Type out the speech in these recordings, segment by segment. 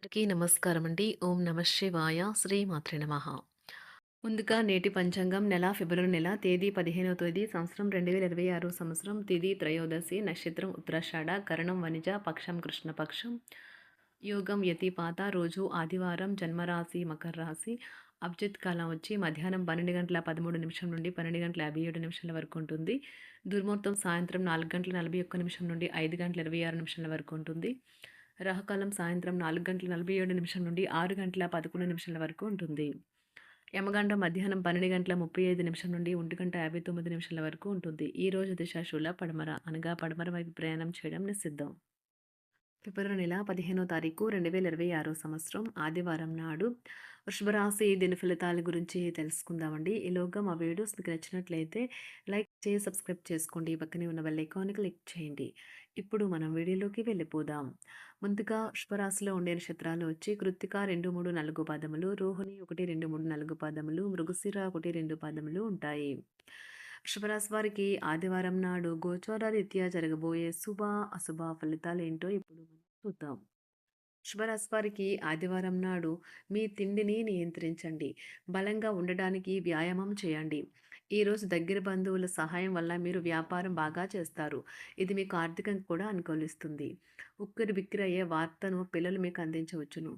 అందరికీ నమస్కారం అండి. ఓం నమ శివాయ. శ్రీమాత్రే నమః. ముందుగా నేటి పంచాంగం నెల ఫిబ్రవరి నెల తేదీ 15వ తేదీ సంవత్సరం 2026 సంవత్సరం తిథి త్రయోదశి నక్షత్రం ఉత్తరాషాఢ కరణం వనిజ పక్షం కృష్ణపక్షం యోగం యతిపాత రోజు ఆదివారం జన్మరాశి మకర రాశి అభిజిత్ కాలం వచ్చి మధ్యాహ్నం 12 గంటల 13 నిమిషం నుండి 12 గంటల 57 నిమిషాల వరకు ఉంటుంది. దుర్ముహూర్తం సాయంత్రం 4 గంటల 41 నిమిషం నుండి 5 గంటల 26 నిమిషాల వరకు ఉంటుంది. రాహుకాలం సాయంత్రం 4 గంటల 47 నిమిషం నుండి 6 గంటల 11 నిమిషాల వరకు ఉంటుంది. యమగండం మధ్యాహ్నం 12 గంటల 35 నిమిషం నుండి 1 గంట 59 నిమిషాల వరకు ఉంటుంది. ఈ రోజు దిశ శూల పడమర అనగా పడమర వైపు ప్రయాణం చేయడం నిషిద్ధం. ఫిబ్రవరి నెల 15వ తారీఖు 2026 సంవత్సరం ఆదివారం నాడు వృషభ రాశి దిన ఫలితాల గురించి తెలుసుకుందామండి. ఈలోగా మా వీడియోస్ మీకు నచ్చినట్లయితే లైక్ చేసి సబ్స్క్రైబ్ చేసుకోండి. పక్కనే ఉన్న బెల్ ఐకాన్ని క్లిక్ చేయండి. ఇప్పుడు మనం వీడియోలోకి వెళ్ళిపోదాం. ముందుగా వృషభరాశిలో ఉండే నక్షత్రాలు వచ్చి కృత్తిక 2, 3, 4 పాదములు, రోహిణి 1, 2, 3, 4 పాదములు, మృగశిర 1, 2 పాదములు ఉంటాయి. వృషభరాశి వారికి ఆదివారం నాడు గోచార రీత్యా జరగబోయే శుభ అశుభ ఫలితాలు ఏంటో ఇప్పుడు మనం చూద్దాం. వృషభరాశి వారికి ఆదివారం నాడు మీ తిండిని నియంత్రించండి. బలంగా ఉండడానికి వ్యాయామం చేయండి. ఈరోజు దగ్గర బంధువుల సహాయం వల్ల మీరు వ్యాపారం బాగా చేస్తారు. ఇది మీకు ఆర్థికంగా కూడా అనుకూలిస్తుంది. ఉక్కిరి బిక్కిరి అయ్యే వార్తను పిల్లలు మీకు అందించవచ్చును.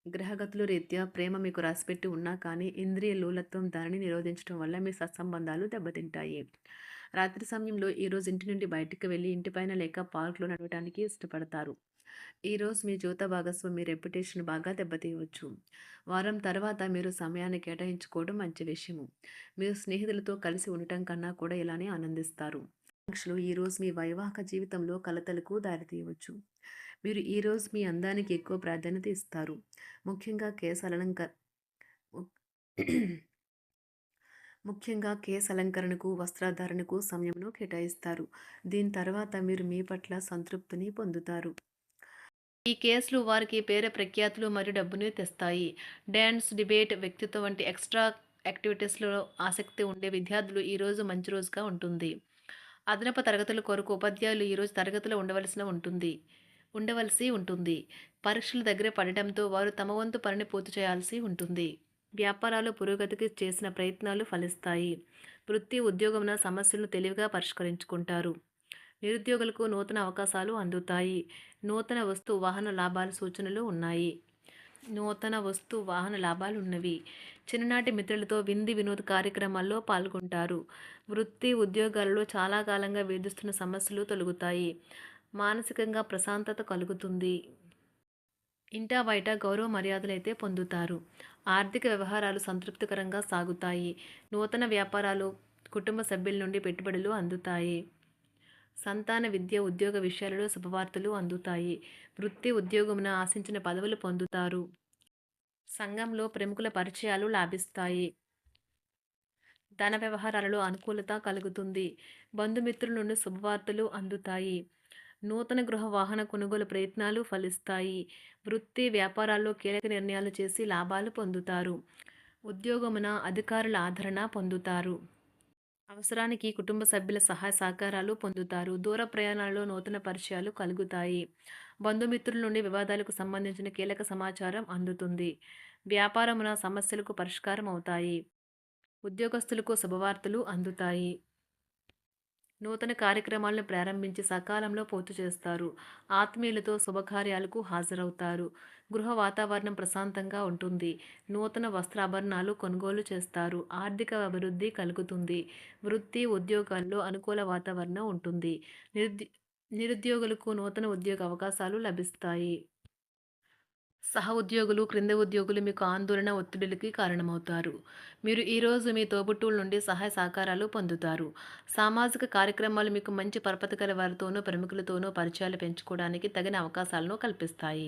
గ్రహగతుల రీత్యా ప్రేమ మీకు రాసిపెట్టి ఉన్నా కానీ ఇంద్రియ లోలత్వం దానిని నిరోధించడం వల్ల మీ సత్సంబంధాలు దెబ్బతింటాయి. రాత్రి సమయంలో ఈరోజు ఇంటి నుండి బయటికి వెళ్ళి ఇంటిపైన లేక పార్క్లో నడవడానికి ఇష్టపడతారు. ఈరోజు మీ జీవిత భాగస్వామి మీ రెప్యుటేషన్ బాగా దెబ్బతీయవచ్చు. వారం తర్వాత మీరు సమయాన్ని కేటాయించుకోవడం మంచి విషయము. మీరు స్నేహితులతో కలిసి ఉండటం కన్నా కూడా ఇలానే ఆనందిస్తారు. ఆకాంక్షలు ఈరోజు మీ వైవాహిక జీవితంలో కలతలకు దారితీయవచ్చు. మీరు ఈరోజు మీ అందానికి ఎక్కువ ప్రాధాన్యత ఇస్తారు. ముఖ్యంగా కేశ అలంక ముఖ్యంగా కేశ అలంకరణకు, వస్త్రధారణకు సమయమును కేటాయిస్తారు. దీని తర్వాత మీరు మీ పట్ల సంతృప్తిని పొందుతారు. ఈ కేసులు వారికి పేరు ప్రఖ్యాతులు మరియు డబ్బుని తెస్తాయి. డ్యాన్స్, డిబేట్, వ్యక్తిత్వం వంటి ఎక్స్ట్రా యాక్టివిటీస్లో ఆసక్తి ఉండే విద్యార్థులు ఈరోజు మంచి రోజుగా ఉంటుంది. అదనపు తరగతుల కొరకు ఉపాధ్యాయులు ఈరోజు తరగతిలో ఉండవలసి ఉంటుంది. పరీక్షలు దగ్గర పడటంతో వారు తమ వంతు పనిని పూర్తి చేయాల్సి ఉంటుంది. వ్యాపారాలు పురోగతికి చేసిన ప్రయత్నాలు ఫలిస్తాయి. వృత్తి ఉద్యోగమున సమస్యలను తెలివిగా పరిష్కరించుకుంటారు. నిరుద్యోగులకు నూతన అవకాశాలు అందుతాయి. నూతన వస్తు వాహన లాభాల సూచనలు ఉన్నాయి. ఉన్నవి. చిన్ననాటి మిత్రులతో వినోద కార్యక్రమాల్లో పాల్గొంటారు. వృత్తి ఉద్యోగాలలో చాలా కాలంగా వేధిస్తున్న సమస్యలు తొలగుతాయి. మానసికంగా ప్రశాంతత కలుగుతుంది. ఇంటా బయట గౌరవ మర్యాదలైతే పొందుతారు. ఆర్థిక వ్యవహారాలు సంతృప్తికరంగా సాగుతాయి. నూతన వ్యాపారాలు, కుటుంబ సభ్యుల నుండి పెట్టుబడులు అందుతాయి. సంతాన విద్య, ఉద్యోగ విషయాలలో శుభవార్తలు అందుతాయి. వృత్తి ఉద్యోగమున ఆశించిన పదవులు పొందుతారు. సంఘంలో ప్రముఖుల పరిచయాలు లాభిస్తాయి. ధన వ్యవహారాలలో అనుకూలత కలుగుతుంది. బంధుమిత్రుల నుండి శుభవార్తలు అందుతాయి. నూతన గృహ వాహన కొనుగోలు ప్రయత్నాలు ఫలిస్తాయి. వృత్తి వ్యాపారాల్లో కీలక నిర్ణయాలు చేసి లాభాలు పొందుతారు. ఉద్యోగమున అధికారుల ఆదరణ పొందుతారు. అవసరానికి కుటుంబ సభ్యుల సహాయ సహకారాలు పొందుతారు. దూర ప్రయాణాలలో నూతన పరిచయాలు కలుగుతాయి. బంధుమిత్రుల నుండి వివాదాలకు సంబంధించిన కీలక సమాచారం అందుతుంది. వ్యాపారమున సమస్యలకు పరిష్కారం అవుతాయి. ఉద్యోగస్తులకు శుభవార్తలు అందుతాయి. నూతన కార్యక్రమాలను ప్రారంభించి సకాలంలో పూర్తి చేస్తారు. ఆత్మీయులతో శుభకార్యాలకు హాజరవుతారు. గృహ వాతావరణం ప్రశాంతంగా ఉంటుంది. నూతన వస్త్రాభరణాలు కొనుగోలు చేస్తారు. ఆర్థిక అభివృద్ధి కలుగుతుంది. వృత్తి ఉద్యోగాల్లో అనుకూల వాతావరణం ఉంటుంది. నిరుద్యోగులకు నూతన ఉద్యోగ అవకాశాలు లభిస్తాయి. సహ ఉద్యోగులు, క్రింద ఉద్యోగులు మీకు ఆందోళన, ఒత్తిడులకి కారణమవుతారు. మీరు ఈరోజు మీ తోబుట్టువుల నుండి సహాయ సహకారాలు పొందుతారు. సామాజిక కార్యక్రమాలు మీకు మంచి పరపతి గల వారితోనూ, ప్రముఖులతోనూ పరిచయాలు పెంచుకోవడానికి తగిన అవకాశాలను కల్పిస్తాయి.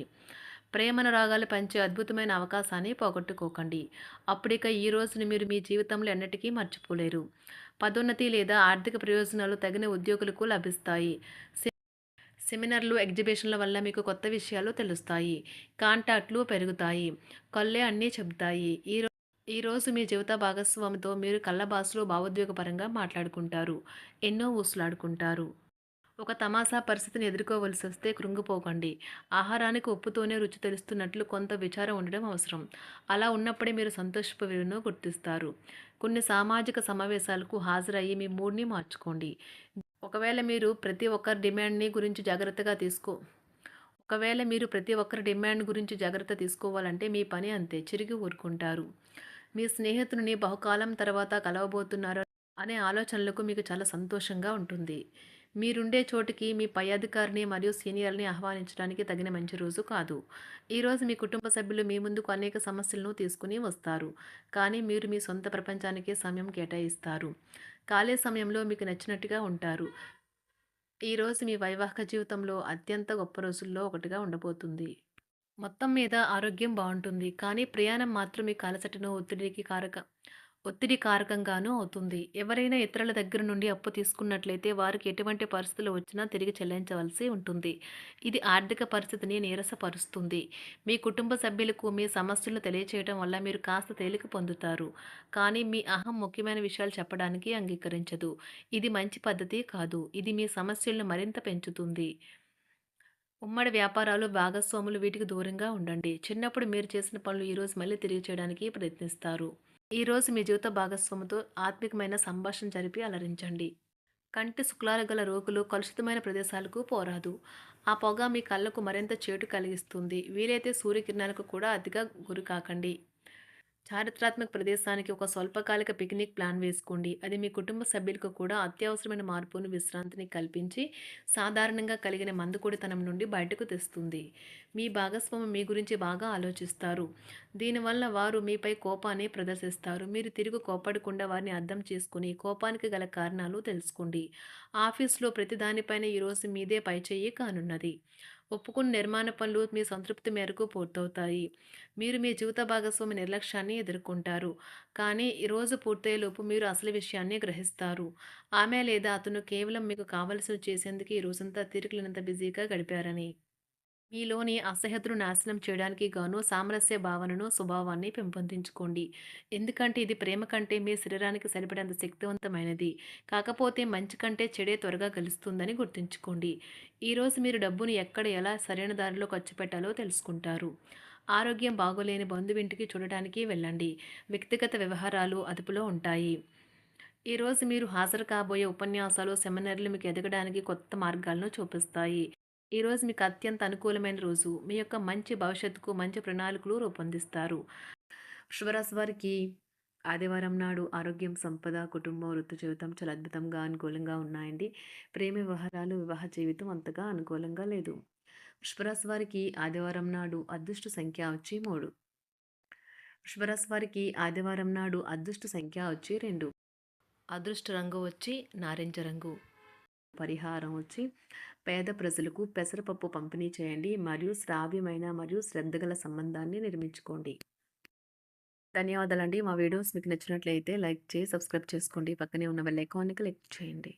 ప్రేమనురాగాలు పంచే అద్భుతమైన అవకాశాన్ని పోగొట్టుకోకండి. అప్పుడిక ఈ రోజును మీరు మీ జీవితంలో ఎన్నటికీ మర్చిపోలేరు. పదోన్నతి లేదా ఆర్థిక ప్రయోజనాలు తగిన ఉద్యోగులకు లభిస్తాయి. సెమినార్లు, ఎగ్జిబిషన్ల వల్ల మీకు కొత్త విషయాలు తెలుస్తాయి. కాంటాక్ట్లు పెరుగుతాయి. కళ్ళే అన్నీ చెబుతాయి. ఈరోజు మీ జీవిత భాగస్వామితో మీరు కళ్ళ భాషలో భావోద్వేగపరంగా మాట్లాడుకుంటారు. ఎన్నో ఊసులాడుకుంటారు. ఒక తమాషా పరిస్థితిని ఎదుర్కోవలసొస్తే కృంగిపోకండి. ఆహారానికి ఉప్పుతోనే రుచి తెలుస్తున్నట్లు కొంత విచారం ఉండడం అవసరం. అలా ఉన్నప్పుడే మీరు సంతోషపు విలువను గుర్తిస్తారు. కొన్ని సామాజిక సమావేశాలకు హాజరయ్యి మీ మూడ్‌ని మార్చుకోండి. ఒకవేళ మీరు ప్రతి ఒక్కరి డిమాండ్‌ని గురించి జాగ్రత్తగా తీసుకో ఒకవేళ మీరు ప్రతి ఒక్కరి డిమాండ్ గురించి జాగ్రత్త తీసుకోవాలంటే మీ పని అంతే. చిరిగి ఊరుకుంటారు. మీ స్నేహితుడిని బహుకాలం తర్వాత కలవబోతున్నారు అనే ఆలోచనలకు మీకు చాలా సంతోషంగా ఉంటుంది. మీరుండే చోటికి మీ పై అధికారిని మరియు సీనియర్‌ని ఆహ్వానించడానికి తగిన మంచి రోజు కాదు. ఈరోజు మీ కుటుంబ సభ్యులు మీ ముందుకు అనేక సమస్యలను తీసుకుని వస్తారు. కానీ మీరు మీ సొంత ప్రపంచానికే సమయం కేటాయిస్తారు. ఖాళీ సమయంలో మీకు నచ్చినట్టుగా ఉంటారు. ఈరోజు మీ వైవాహిక జీవితంలో అత్యంత గొప్ప రోజుల్లో ఒకటిగా ఉండబోతుంది. మొత్తం మీద ఆరోగ్యం బావుంటుంది. కానీ ప్రయాణం మాత్రం మీకు అలసటను, ఒత్తిడి కారకంగానూ అవుతుంది. ఎవరైనా ఇతరుల దగ్గర నుండి అప్పు తీసుకున్నట్లయితే వారికి ఎటువంటి పరిస్థితులు వచ్చినా తిరిగి చెల్లించవలసి ఉంటుంది. ఇది ఆర్థిక పరిస్థితిని నీరసపరుస్తుంది. మీ కుటుంబ సభ్యులకు మీ సమస్యలను తెలియచేయడం వల్ల మీరు కాస్త తేలిక పొందుతారు. కానీ మీ అహం ముఖ్యమైన విషయాలు చెప్పడానికి అంగీకరించదు. ఇది మంచి పద్ధతి కాదు. ఇది మీ సమస్యలను మరింత పెంచుతుంది. ఉమ్మడి వ్యాపారాలు, భాగస్వాములు వీటికి దూరంగా ఉండండి. చిన్నప్పుడు మీరు చేసిన పనులు ఈరోజు మళ్ళీ తిరిగి చేయడానికి ప్రయత్నిస్తారు. ఈరోజు మీ జీవిత భాగస్వామితో ఆత్మికమైన సంభాషణ జరిపి అలరించండి. కంటి శుక్లాలు గల రోగులు కలుషితమైన ప్రదేశాలకు పోరాదు. ఆ పొగ మీ కళ్ళకు మరింత చేటు కలిగిస్తుంది. వీలైతే సూర్యకిరణాలకు కూడా అతిగా గురికాకండి. చారిత్రాత్మక ప్రదేశానికి ఒక స్వల్పకాలిక పిక్నిక్ ప్లాన్ వేసుకోండి. అది మీ కుటుంబ సభ్యులకు కూడా అత్యవసరమైన మార్పును, విశ్రాంతిని కల్పించి సాధారణంగా కలిగిన మందుకొడితనం నుండి బయటకు తెస్తుంది. మీ భాగస్వామి మీ గురించి బాగా ఆలోచిస్తారు. దీనివల్ల వారు మీపై కోపాన్ని ప్రదర్శిస్తారు. మీరు తిరిగి కోపడకుండా వారిని అర్థం చేసుకుని కోపానికి గల కారణాలు తెలుసుకోండి. ఆఫీస్లో ప్రతి దానిపైన ఈరోజు మీదే పైచేయి కానున్నది. ఒప్పుకున్న నిర్మాణ పనులు మీ సంతృప్తి మేరకు పూర్తవుతాయి. మీరు మీ జీవిత భాగస్వామి నిర్లక్ష్యాన్ని ఎదుర్కొంటారు. కానీ ఈ రోజు పూర్తయ్యేలోపు మీరు అసలు విషయాన్ని గ్రహిస్తారు. ఆమె లేదా అతను కేవలం మీకు కావలసినవి చేసేందుకు ఈ రోజంతా తీరికలేనంత బిజీగా గడిపారని. మీలోని అసహ్యతను నాశనం చేయడానికి గాను సామరస్య భావనను, స్వభావాన్ని పెంపొందించుకోండి. ఎందుకంటే ఇది ప్రేమ కంటే మీ శరీరానికి సరిపడేంత శక్తివంతమైనది. కాకపోతే మంచి కంటే చెడే త్వరగా గెలుస్తుందని గుర్తుంచుకోండి. ఈరోజు మీరు డబ్బును ఎక్కడ ఎలా సరైన దారిలో ఖర్చు పెట్టాలో తెలుసుకుంటారు. ఆరోగ్యం బాగోలేని బంధువింటికి చూడటానికి వెళ్ళండి. వ్యక్తిగత వ్యవహారాలు అదుపులో ఉంటాయి. ఈరోజు మీరు హాజరు కాబోయే ఉపన్యాసాలు, సెమినార్లు మీకు ఎదగడానికి కొత్త మార్గాలను చూపిస్తాయి. ఈరోజు మీకు అత్యంత అనుకూలమైన రోజు. మీ యొక్క మంచి భవిష్యత్తుకు మంచి ప్రణాళికలు రూపొందిస్తారు. వృషభరాశి వారికి ఆదివారం నాడు ఆరోగ్యం, సంపద, కుటుంబం, వృత్తి జీవితం చాలా అద్భుతంగా అనుకూలంగా ఉన్నాయండి. ప్రేమ వ్యవహారాలు, వివాహ జీవితం అంతగా అనుకూలంగా లేదు. వృషభరాశి వారికి ఆదివారం నాడు అదృష్ట సంఖ్య వచ్చి 3. వృషభరాశి వారికి ఆదివారం నాడు అదృష్ట సంఖ్య వచ్చి 2. అదృష్ట రంగు వచ్చి నారింజ రంగు. పరిహారం వచ్చి పేద ప్రజలకు పెసరపప్పు పంపిణీ చేయండి మరియు శ్రావ్యమైన మరియు శ్రద్ధగల సంబంధాన్ని నిర్మించుకోండి. ధన్యవాదాలండి. మా వీడియోస్ మీకు నచ్చినట్లయితే లైక్ చేసి సబ్స్క్రైబ్ చేసుకోండి. పక్కనే ఉన్న బెల్ ఐకాన్ని క్లిక్ చేయండి.